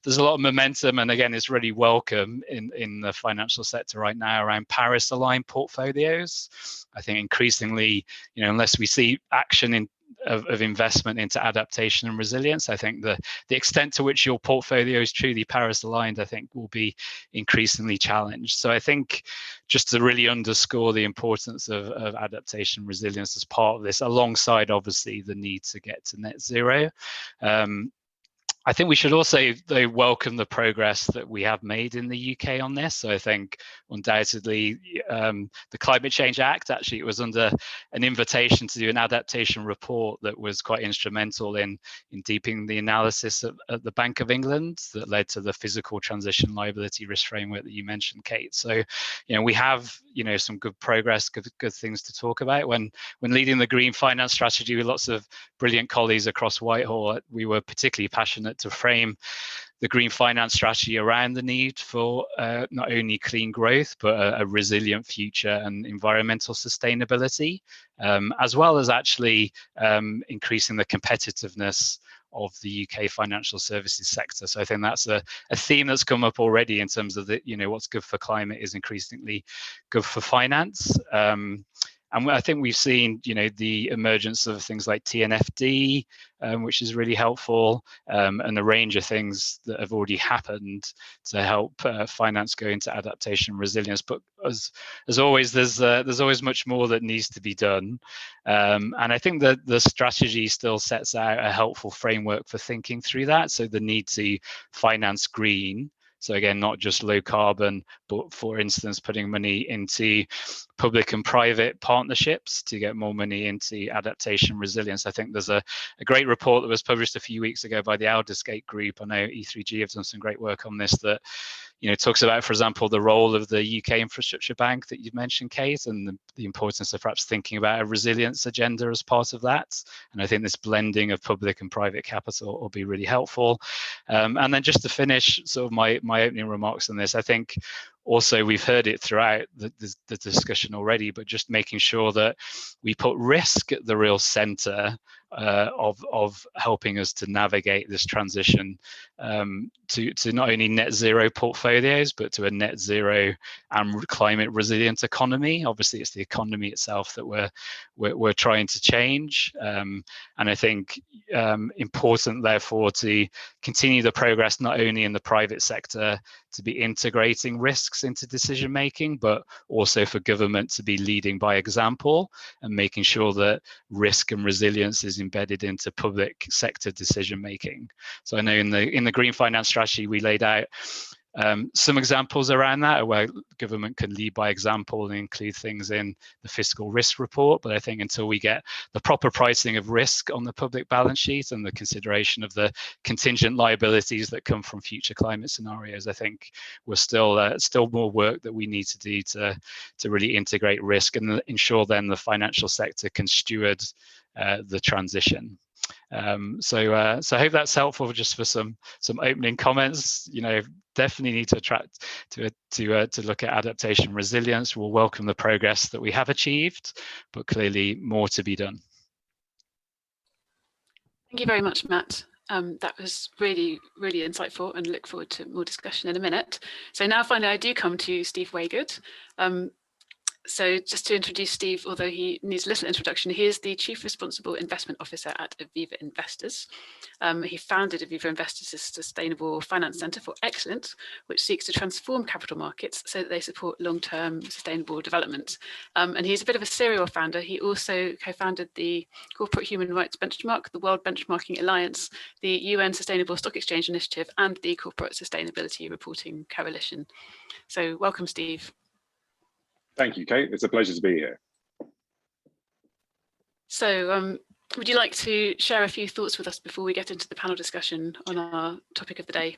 lot of momentum, and again, it's really welcome in the financial sector right now around Paris aligned portfolios. I think increasingly, you know, unless we see action of investment into adaptation and resilience, I think the extent to which your portfolio is truly Paris aligned, I think will be increasingly challenged. So I think just to really underscore the importance of adaptation and resilience as part of this, alongside obviously the need to get to net zero. I think we should also, though, welcome the progress that we have made in the UK on this. So I think undoubtedly the Climate Change Act, actually it was under an invitation to do an adaptation report that was quite instrumental in deepening the analysis at the Bank of England that led to the physical transition liability risk framework that you mentioned, Kate. So, you know, we have, you know, some good progress, good things to talk about. When leading the Green Finance Strategy with lots of brilliant colleagues across Whitehall, we were particularly passionate to frame the Green Finance Strategy around the need for not only clean growth, but a resilient future and environmental sustainability, as well as actually increasing the competitiveness of the UK financial services sector. So I think that's a theme that's come up already in terms of you know, what's good for climate is increasingly good for finance. And I think we've seen, you know, the emergence of things like TNFD, which is really helpful, and a range of things that have already happened to help finance go into adaptation and resilience. But as always, there's always much more that needs to be done. And I think that the strategy still sets out a helpful framework for thinking through that. So the need to finance green. So again, not just low carbon, but for instance, putting money into public and private partnerships to get more money into adaptation resilience. I think there's a great report that was published a few weeks ago by the Aldersgate Group. I know E3G have done some great work on this that, you know, talks about, for example, the role of the UK Infrastructure Bank that you've mentioned, Kate, and the importance of perhaps thinking about a resilience agenda as part of that. And I think this blending of public and private capital will be really helpful. And then just to finish sort of my opening remarks on this, I think also we've heard it throughout the discussion already, but just making sure that we put risk at the real center of helping us to navigate this transition to not only net zero portfolios, but to a net zero and climate resilient economy. Obviously, it's the economy itself that we're trying to change, and I think important, therefore, to continue the progress not only in the private sector to be integrating risks into decision making, but also for government to be leading by example and making sure that risk and resilience is embedded into public sector decision making. So I know in the Green Finance Strategy we laid out some examples around that where government can lead by example and include things in the fiscal risk report. But I think until we get the proper pricing of risk on the public balance sheet and the consideration of the contingent liabilities that come from future climate scenarios, I think we're still more work that we need to do to really integrate risk and ensure then the financial sector can steward the transition. So I hope that's helpful just for some opening comments. You know, definitely need to attract to look at adaptation resilience. We'll welcome the progress that we have achieved, but clearly more to be done. Thank you very much, Matt. That was really, really insightful, and look forward to more discussion in a minute. So now finally I do come to Steve Waygood. So just to introduce Steve, although he needs a little introduction, he is the Chief Responsible Investment Officer at Aviva Investors. He founded Aviva Investors' Sustainable Finance Centre for Excellence, which seeks to transform capital markets so that they support long-term sustainable development. And he's a bit of a serial founder. He also co-founded the Corporate Human Rights Benchmark, the World Benchmarking Alliance, the UN Sustainable Stock Exchange Initiative, and the Corporate Sustainability Reporting Coalition. So welcome, Steve. Thank you, Kate. It's a pleasure to be here. So would you like to share a few thoughts with us before we get into the panel discussion on our topic of the day?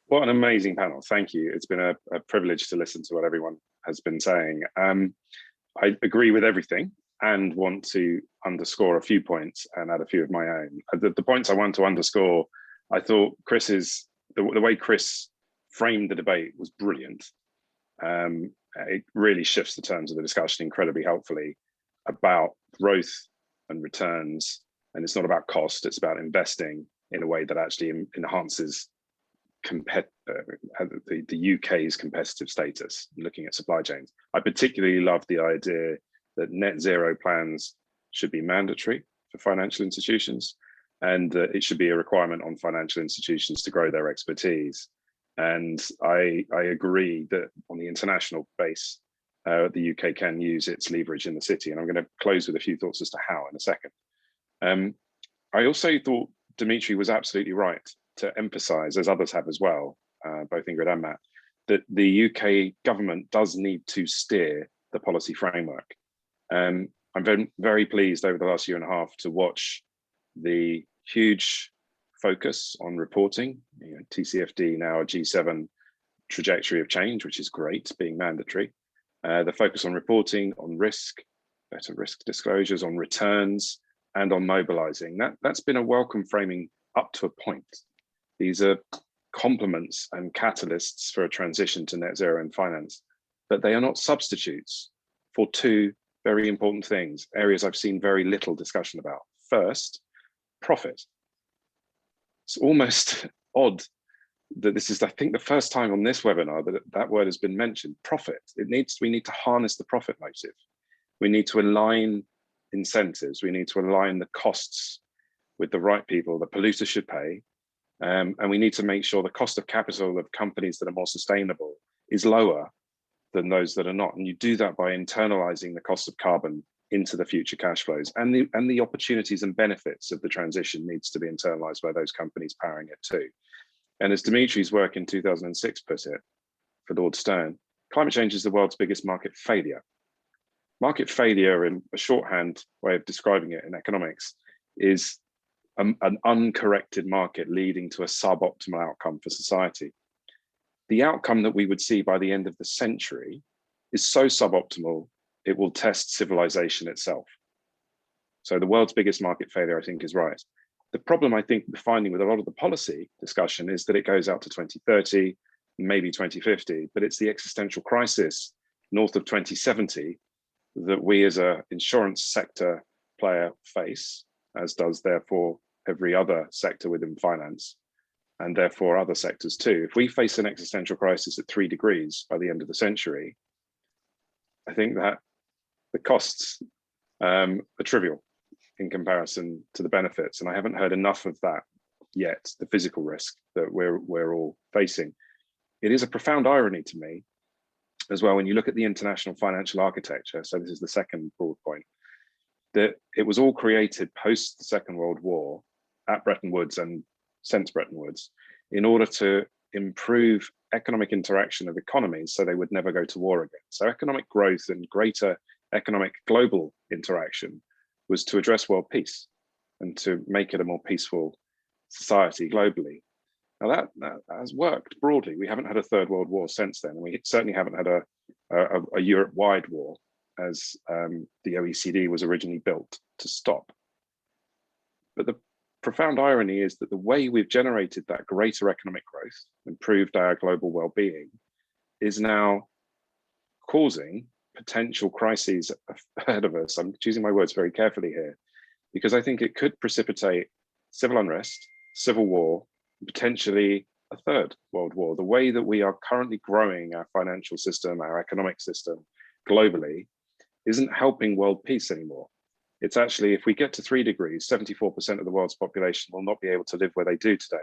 What an amazing panel. Thank you. It's been a privilege to listen to what everyone has been saying. I agree with everything and want to underscore a few points and add a few of my own. The points I want to underscore, I thought the way Chris framed the debate was brilliant. It really shifts the terms of the discussion incredibly helpfully about growth and returns. And it's not about cost, it's about investing in a way that actually enhances the UK's competitive status, looking at supply chains. I particularly love the idea that net zero plans should be mandatory for financial institutions, and it should be a requirement on financial institutions to grow their expertise. And I agree that on the international base, the UK can use its leverage in the city. And I'm going to close with a few thoughts as to how in a second. I also thought Dimitri was absolutely right to emphasize, as others have as well, both Ingrid and Matt, that the UK government does need to steer the policy framework. I'm very, very pleased over the last year and a half to watch the huge focus on reporting, TCFD now a G7 trajectory of change, which is great, being mandatory. The focus on reporting, on risk, better risk disclosures, on returns, and on mobilizing. That's been a welcome framing up to a point. These are complements and catalysts for a transition to net zero in finance, but they are not substitutes for two very important things, areas I've seen very little discussion about. First, profit. It's almost odd that this is, I think, the first time on this webinar that word has been mentioned, profit. We need to harness the profit motive. We need to align incentives. We need to align the costs with the right people. The polluter should pay. And we need to make sure the cost of capital of companies that are more sustainable is lower than those that are not. And you do that by internalizing the cost of carbon into the future cash flows, and the opportunities and benefits of the transition needs to be internalized by those companies powering it too. And as Dimitri's work in 2006 put it, for Lord Stern, climate change is the world's biggest market failure. Market failure, in a shorthand way of describing it in economics, is an uncorrected market leading to a suboptimal outcome for society. The outcome that we would see by the end of the century is so suboptimal, it will test civilization itself. So the world's biggest market failure, I think, is right. The problem I think we're finding with a lot of the policy discussion is that it goes out to 2030, maybe 2050, but it's the existential crisis north of 2070 that we as an insurance sector player face, as does therefore every other sector within finance, and therefore other sectors too. If we face an existential crisis at 3 degrees by the end of the century, I think that the costs are trivial in comparison to the benefits. And I haven't heard enough of that yet, the physical risk that we're all facing. It is a profound irony to me as well, when you look at the international financial architecture, so this is the second broad point, that it was all created post the Second World War at Bretton Woods and since Bretton Woods in order to improve economic interaction of economies so they would never go to war again. So economic growth and greater economic global interaction was to address world peace and to make it a more peaceful society globally. Now that has worked broadly. We haven't had a third world war since then. We certainly haven't had a Europe-wide war, as the OECD was originally built to stop. But the profound irony is that the way we've generated that greater economic growth, improved our global well-being, is now causing potential crises ahead of us. I'm choosing my words very carefully here, because I think it could precipitate civil unrest, civil war, potentially a third world war. The way that we are currently growing our financial system, our economic system globally, isn't helping world peace anymore. It's actually, if we get to 3 degrees, 74% of the world's population will not be able to live where they do today,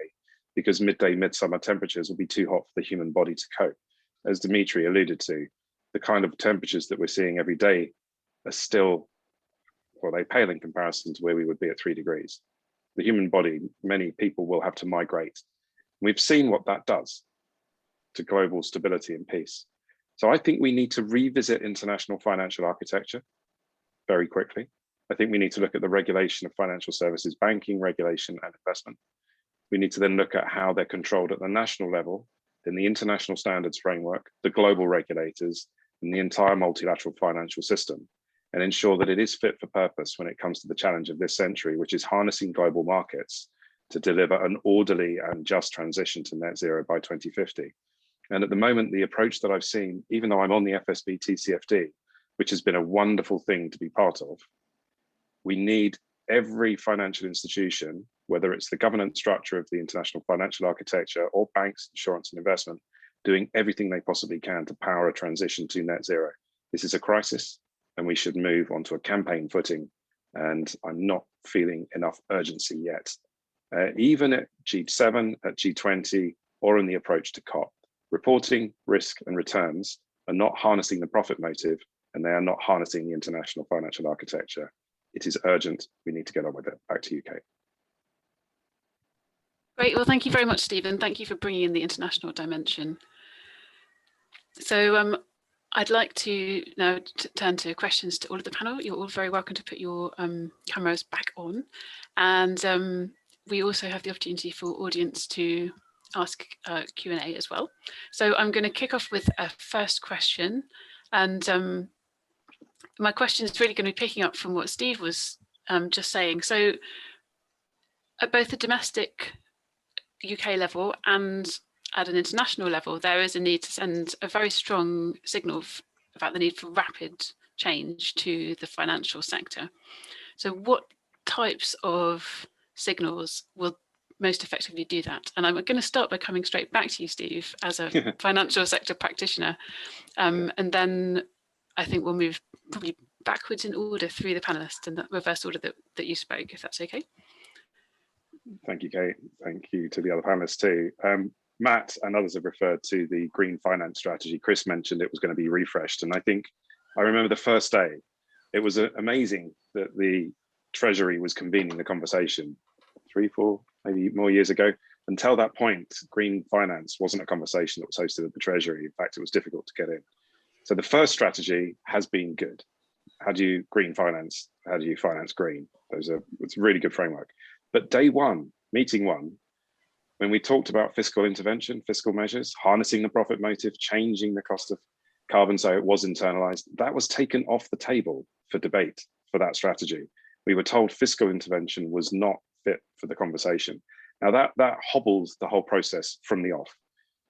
because midday, midsummer temperatures will be too hot for the human body to cope. As Dimitri alluded to, the kind of temperatures that we're seeing every day are still, well, they pale in comparison to where we would be at 3 degrees. The human body, many people will have to migrate. We've seen what that does to global stability and peace. So I think we need to revisit international financial architecture very quickly. I think we need to look at the regulation of financial services, banking regulation and investment. We need to then look at how they're controlled at the national level, then the international standards framework, the global regulators, and the entire multilateral financial system, and ensure that it is fit for purpose when it comes to the challenge of this century, which is harnessing global markets to deliver an orderly and just transition to net zero by 2050. And at the moment, the approach that I've seen, even though I'm on the FSB TCFD, which has been a wonderful thing to be part of, we need every financial institution, whether it's the governance structure of the international financial architecture or banks, insurance and investment, doing everything they possibly can to power a transition to net zero. This is a crisis, and we should move onto a campaign footing. And I'm not feeling enough urgency yet, even at G7, at G20, or in the approach to COP. Reporting, risk, and returns are not harnessing the profit motive, and they are not harnessing the international financial architecture. It is urgent. We need to get on with it. Back to you, Kate. Great. Well, thank you very much, Stephen. Thank you for bringing in the international dimension. So I'd like to now turn to questions to all of the panel. You're all very welcome to put your cameras back on. And we also have the opportunity for audience to ask Q&A as well. So I'm going to kick off with a first question. And my question is really going to be picking up from what Steve was just saying. So at both the domestic UK level and at an international level, there is a need to send a very strong signal about the need for rapid change to the financial sector. So what types of signals will most effectively do that? And I'm going to start by coming straight back to you, Steve, as a financial sector practitioner. And then I think we'll move probably backwards in order through the panelists in the reverse order that you spoke, if that's okay. Thank you, Kate. Thank you to the other panelists too. Matt and others have referred to the green finance strategy. Chris mentioned it was going to be refreshed. And I think I remember the first day, it was amazing that the Treasury was convening the conversation 3, 4, maybe more years ago. Until that point, green finance wasn't a conversation that was hosted at the Treasury. In fact, it was difficult to get in. So the first strategy has been good. how do you green finance? How do you finance green? It's a really good framework. But day one, meeting one, when we talked about fiscal intervention, fiscal measures, harnessing the profit motive, changing the cost of carbon so it was internalized, that was taken off the table for debate for that strategy. We were told fiscal intervention was not fit for the conversation. Now that hobbles the whole process from the off.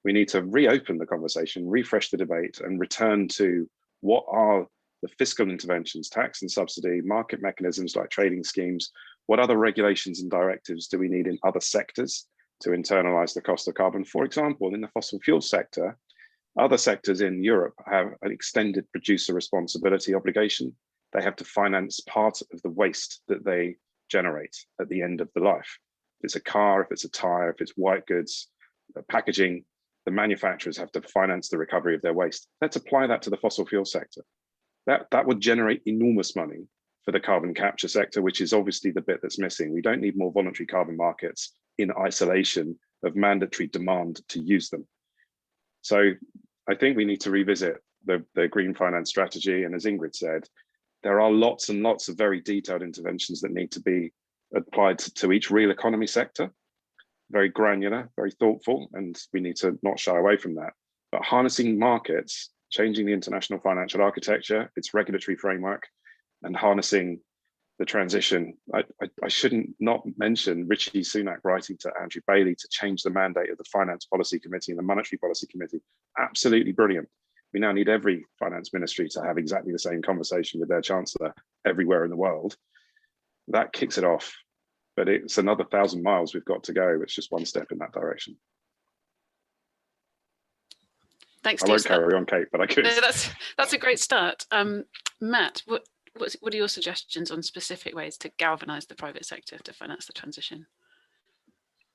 We need to reopen the conversation, refresh the debate, and return to what are the fiscal interventions, tax and subsidy, market mechanisms like trading schemes, what other regulations and directives do we need in other sectors to internalize the cost of carbon? For example, in the fossil fuel sector, other sectors in Europe have an extended producer responsibility obligation. They have to finance part of the waste that they generate at the end of the life. If it's a car, if it's a tire, if it's white goods, packaging, the manufacturers have to finance the recovery of their waste. Let's apply that to the fossil fuel sector. That would generate enormous money for the carbon capture sector, which is obviously the bit that's missing. We don't need more voluntary carbon markets in isolation of mandatory demand to use them. So I think we need to revisit the green finance strategy. And as Ingrid said, there are lots and lots of very detailed interventions that need to be applied to each real economy sector, very granular, very thoughtful, and we need to not shy away from that. But harnessing markets, changing the international financial architecture, its regulatory framework, and harnessing the transition. I shouldn't not mention Rishi Sunak writing to Andrew Bailey to change the mandate of the Finance Policy Committee and the Monetary Policy Committee. Absolutely brilliant. We now need every finance ministry to have exactly the same conversation with their chancellor everywhere in the world. That kicks it off, but it's another 1,000 miles we've got to go. It's just one step in that direction. Thanks, I Steve. won't carry on, Kate, but I could. No, that's a great start. Matt, what are your suggestions on specific ways to galvanise the private sector to finance the transition?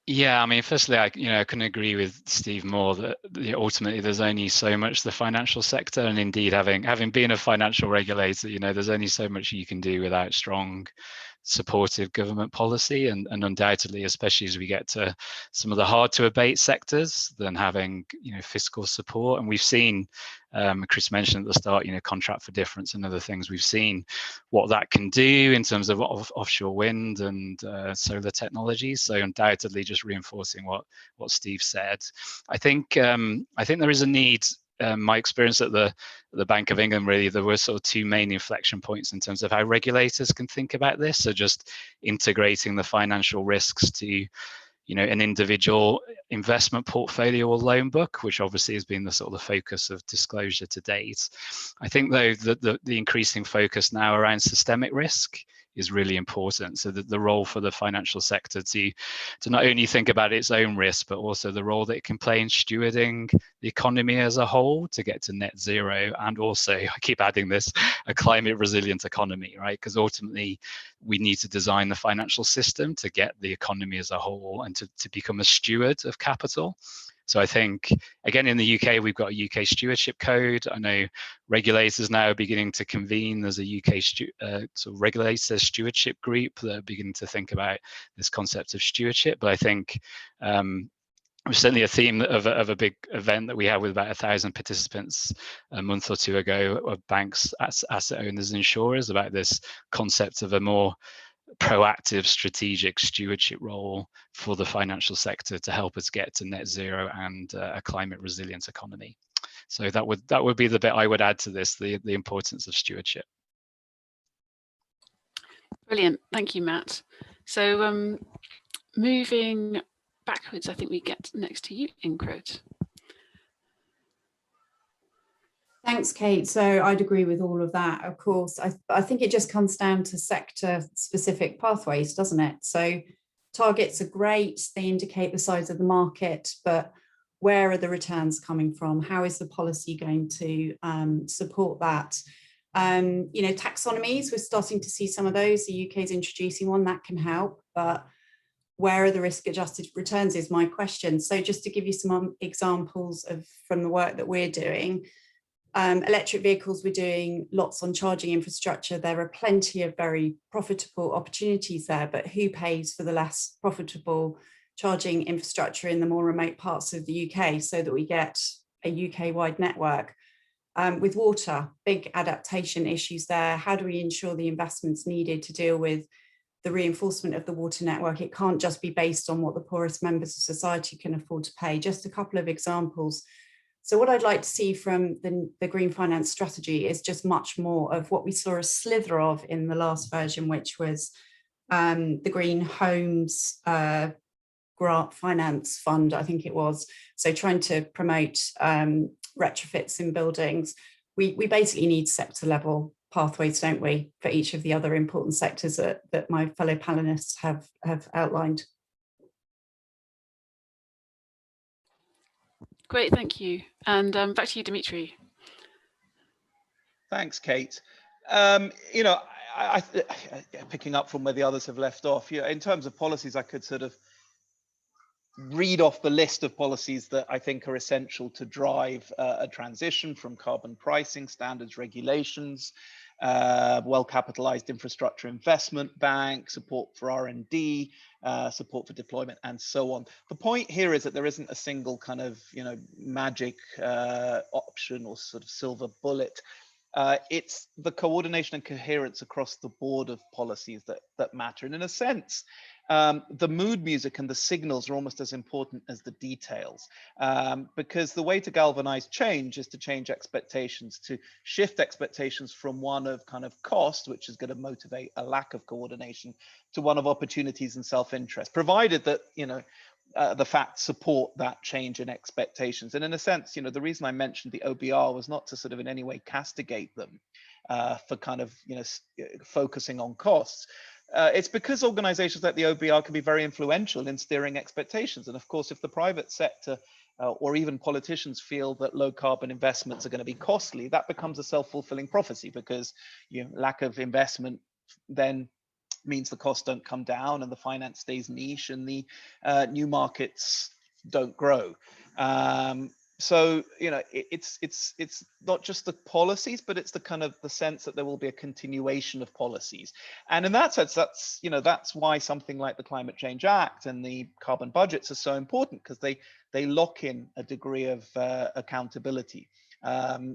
Yeah, I mean, firstly, I can agree with Steve more that ultimately there's only so much the financial sector, and indeed having been a financial regulator, there's only so much you can do without strong, supportive government policy, and undoubtedly, especially as we get to some of the hard to abate sectors, then having fiscal support. And we've seen, Chris mentioned at the start, contract for difference and other things. We've seen what that can do in terms of offshore wind and solar technologies. So undoubtedly, just reinforcing what Steve said. I think there is a need. My experience at the Bank of England, really, there were sort of two main inflection points in terms of how regulators can think about this. So just integrating the financial risks to, an individual investment portfolio or loan book, which obviously has been the sort of the focus of disclosure to date. I think, though, that the increasing focus now around systemic risk is really important. So that the role for the financial sector to not only think about its own risk, but also the role that it can play in stewarding the economy as a whole to get to net zero, and also, I keep adding this, a climate resilient economy, right? Because ultimately we need to design the financial system to get the economy as a whole and to become a steward of capital. So I think, again, in the UK, we've got a UK stewardship code. I know regulators now are beginning to convene. There's a UK sort of regulator stewardship group that are beginning to think about this concept of stewardship. But I think it was certainly a theme of a big event that we had with about 1,000 participants a month or two ago of banks, asset owners, and insurers about this concept of a more proactive strategic stewardship role for the financial sector to help us get to net zero and a climate resilient economy. So that would be the bit I would add to this, the importance of stewardship. Brilliant, thank you, Matt. So moving backwards, I think we get next to you, Ingrid. Thanks, Kate. So I'd agree with all of that. Of course, I think it just comes down to sector-specific pathways, doesn't it? So targets are great. They indicate the size of the market, but where are the returns coming from? How is the policy going to support that? Taxonomies, we're starting to see some of those. The UK is introducing one that can help, but where are the risk-adjusted returns is my question. So just to give you some examples from the work that we're doing, electric vehicles, we're doing lots on charging infrastructure. There are plenty of very profitable opportunities there, but who pays for the less profitable charging infrastructure in the more remote parts of the UK so that we get a UK-wide network? With water, big adaptation issues there. How do we ensure the investments needed to deal with the reinforcement of the water network? It can't just be based on what the poorest members of society can afford to pay. Just a couple of examples. So what I'd like to see from the green finance strategy is just much more of what we saw a slither of in the last version, which was the Green Homes Grant Finance Fund, I think it was. So trying to promote retrofits in buildings. We basically need sector level pathways, don't we, for each of the other important sectors that my fellow panelists have outlined. Great, thank you. And back to you, Dimitri. Thanks, Kate. You know, picking up from where the others have left off, in terms of policies, I could sort of read off the list of policies that I think are essential to drive a transition from carbon pricing, standards, regulations, well-capitalized infrastructure investment bank, support for R&D, support for deployment, and so on. The point here is that there isn't a single kind of, magic option or sort of silver bullet. It's the coordination and coherence across the board of policies that matter. And in a sense, the mood music and the signals are almost as important as the details, because the way to galvanize change is to change expectations, to shift expectations from one of kind of cost, which is going to motivate a lack of coordination, to one of opportunities and self-interest, provided that, the facts support that change in expectations. And in a sense, the reason I mentioned the OBR was not to sort of in any way castigate them for kind of, focusing on costs. It's because organizations like the OBR can be very influential in steering expectations. And of course, if the private sector or even politicians feel that low carbon investments are going to be costly, that becomes a self-fulfilling prophecy, because lack of investment then means the costs don't come down and the finance stays niche and the new markets don't grow. So it's not just the policies, but it's the kind of the sense that there will be a continuation of policies. And in that sense, that's why something like the Climate Change Act and the carbon budgets are so important, because they lock in a degree of accountability.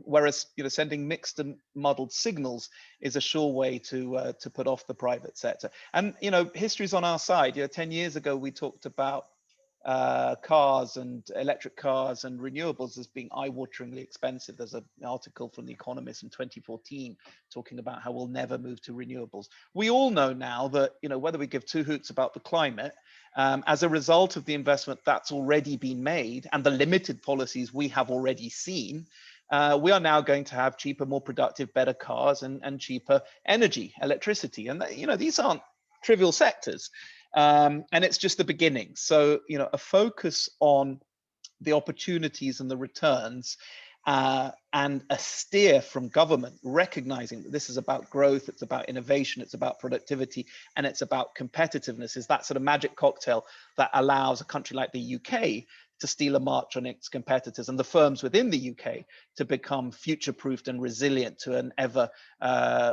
Whereas sending mixed and muddled signals is a sure way to put off the private sector. And history's on our side. 10 years ago we talked about cars and electric cars and renewables as being eye-wateringly expensive. There's an article from The Economist in 2014 talking about how we'll never move to renewables. We all know now that whether we give two hoots about the climate, as a result of the investment that's already been made and the limited policies we have already seen, we are now going to have cheaper, more productive, better cars and cheaper energy, electricity. And these aren't trivial sectors. And it's just the beginning. So, a focus on the opportunities and the returns, and a steer from government, recognizing that this is about growth, it's about innovation, it's about productivity, and it's about competitiveness, is that sort of magic cocktail that allows a country like the UK to steal a march on its competitors and the firms within the UK to become future-proofed and resilient to an ever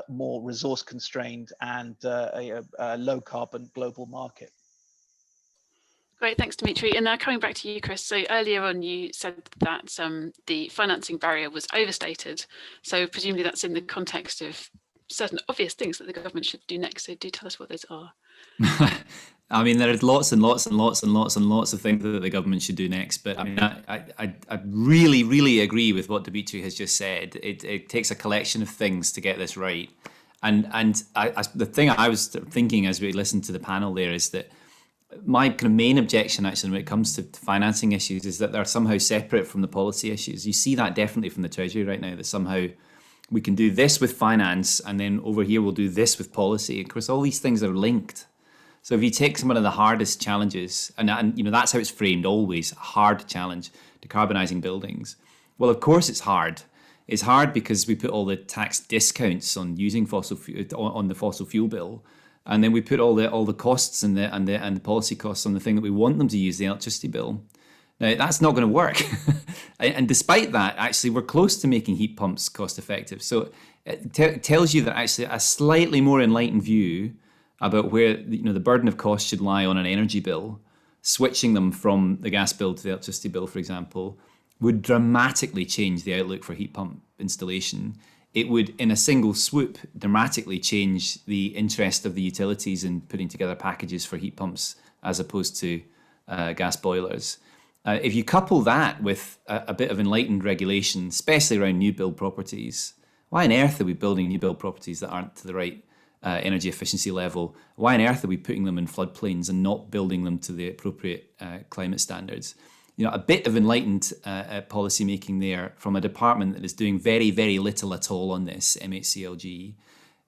more resource-constrained and low-carbon global market. Great, thanks, Dimitri. And now coming back to you, Chris. So earlier on, you said that the financing barrier was overstated. So presumably that's in the context of certain obvious things that the government should do next. So do tell us what those are. I mean, there are lots and lots and lots and lots and lots of things that the government should do next. But I mean, I really, really agree with what Dimitri has just said. It takes a collection of things to get this right. And the thing I was thinking as we listened to the panel there is that my kind of main objection actually when it comes to financing issues is that they're somehow separate from the policy issues. You see that definitely from the Treasury right now, that somehow we can do this with finance and then over here we'll do this with policy. Of course, all these things are linked. So if you take some of the hardest challenges, and that's how it's framed always, a hard challenge, decarbonising buildings. Well, of course it's hard. It's hard because we put all the tax discounts on using fossil fuel on the fossil fuel bill, and then we put all the costs and the policy costs on the thing that we want them to use, the electricity bill. Now that's not going to work, and despite that, actually we're close to making heat pumps cost effective. So it tells you that actually a slightly more enlightened view about where the burden of cost should lie on an energy bill, switching them from the gas bill to the electricity bill, for example, would dramatically change the outlook for heat pump installation. It would, in a single swoop, dramatically change the interest of the utilities in putting together packages for heat pumps as opposed to gas boilers. If you couple that with a bit of enlightened regulation, especially around new build properties, why on earth are we building new build properties that aren't to the right energy efficiency level? Why on earth are we putting them in floodplains and not building them to the appropriate climate standards? You know, a bit of enlightened policy making there from a department that is doing very, very little at all on this, MHCLG,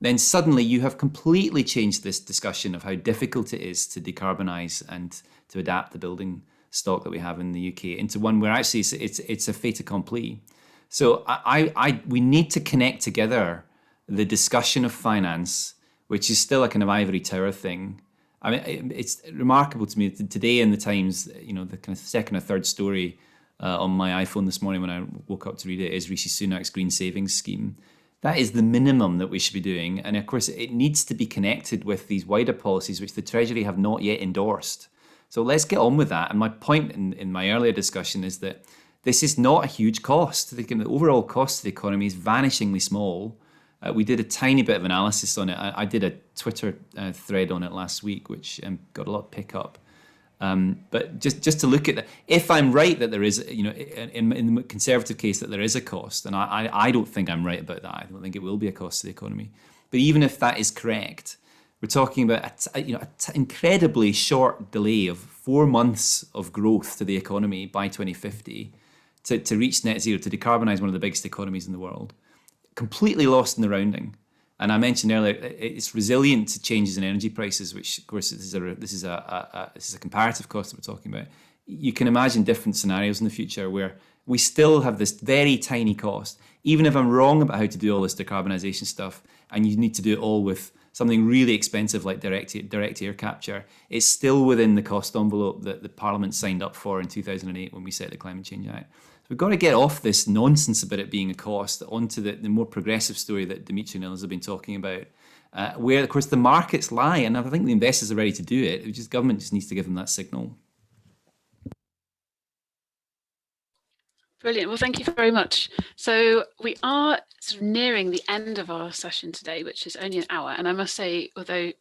then suddenly you have completely changed this discussion of how difficult it is to decarbonise and to adapt the building stock that we have in the UK into one where actually it's a fait accompli. So we need to connect together the discussion of finance, which is still a kind of ivory tower thing. I mean, it's remarkable to me today in the Times, you know, the kind of second or third story on my iPhone this morning when I woke up to read it is Rishi Sunak's green savings scheme. That is the minimum that we should be doing. And of course, it needs to be connected with these wider policies, which the Treasury have not yet endorsed. So let's get on with that. And my point in my earlier discussion is that this is not a huge cost. The overall cost of the economy is vanishingly small. We did a tiny bit of analysis on it. I did a Twitter thread on it last week, which got a lot of pickup. But just to look at that, if I'm right that there is, you know, in the Conservative case that there is a cost, and I don't think I'm right about that. I don't think it will be a cost to the economy. But even if that is correct, we're talking about an incredibly short delay of 4 months of growth to the economy by 2050 to reach net zero, to decarbonise one of the biggest economies in the world. Completely lost in the rounding. And I mentioned earlier, it's resilient to changes in energy prices, which of course this is a comparative cost that we're talking about. You can imagine different scenarios in the future where we still have this very tiny cost. Even if I'm wrong about how to do all this decarbonisation stuff, and you need to do it all with something really expensive like direct air capture, it's still within the cost envelope that the Parliament signed up for in 2008 when we set the Climate Change Act. So we've got to get off this nonsense about it being a cost onto the more progressive story that Dimitri and others have been talking about, where, of course, the markets lie. And I think the investors are ready to do it. Government just needs to give them that signal. Brilliant. Well, thank you very much. So we are sort of nearing the end of our session today, which is only an hour. And I must say, although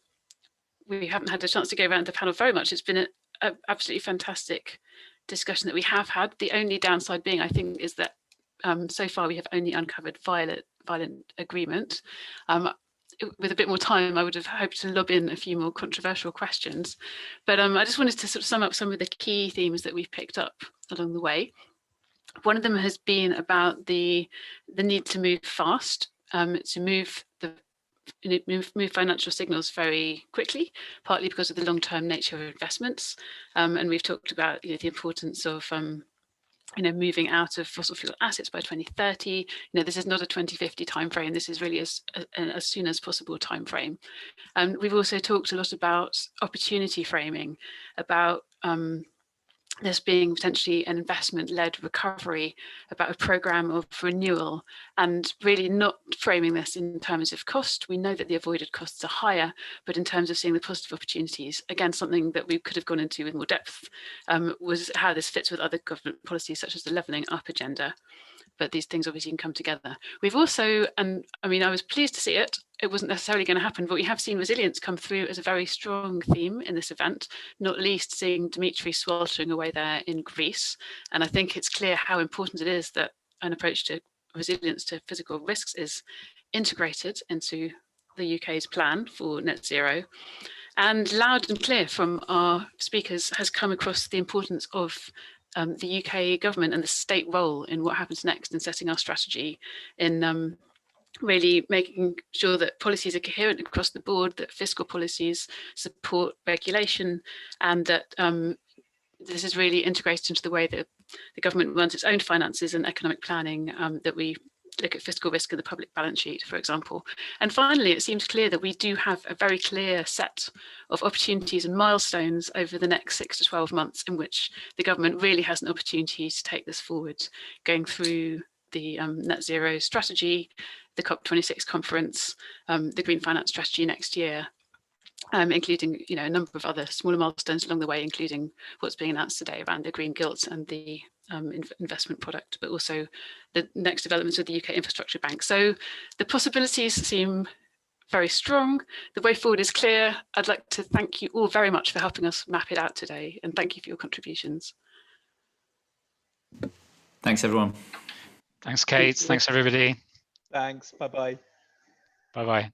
we haven't had a chance to go around the panel very much, it's been an absolutely fantastic discussion that we have had. The only downside being, I think, is that so far we have only uncovered violent agreement. With a bit more time, I would have hoped to lob in a few more controversial questions. But I just wanted to sort of sum up some of the key themes that we've picked up along the way. One of them has been about the need to move fast, to move financial signals very quickly, partly because of the long-term nature of investments. And we've talked about the importance of moving out of fossil fuel assets by 2030. This is not a 2050 timeframe. This is really as soon as possible timeframe. And we've also talked a lot about opportunity framing, about this being potentially an investment-led recovery, about a programme of renewal, and really not framing this in terms of cost. We know that the avoided costs are higher, but in terms of seeing the positive opportunities, again, something that we could have gone into with more depth was how this fits with other government policies, such as the levelling up agenda. But these things obviously can come together. We've also, and I mean, I was pleased to see it. It wasn't necessarily going to happen, but we have seen resilience come through as a very strong theme in this event, not least seeing Dimitri sweltering away there in Greece. And I think it's clear how important it is that an approach to resilience to physical risks is integrated into the UK's plan for net zero. And loud and clear from our speakers has come across the importance of the UK government and the state role in what happens next in setting our strategy, in really making sure that policies are coherent across the board, that fiscal policies support regulation, and that this is really integrated into the way that the government runs its own finances and economic planning, that we look at fiscal risk in the public balance sheet, for example. And finally, it seems clear that we do have a very clear set of opportunities and milestones over the next 6 to 12 months in which the government really has an opportunity to take this forward, going through the net zero strategy, the COP26 conference, the green finance strategy next year, including a number of other smaller milestones along the way, including what's being announced today around the green gilt and the investment product, but also the next developments of the UK Infrastructure Bank. So the possibilities seem very strong. The way forward is clear. I'd like to thank you all very much for helping us map it out today, and thank you for your contributions. Thanks, everyone. Thanks, Kate. Thanks, everybody. Thanks. Bye-bye. Bye-bye.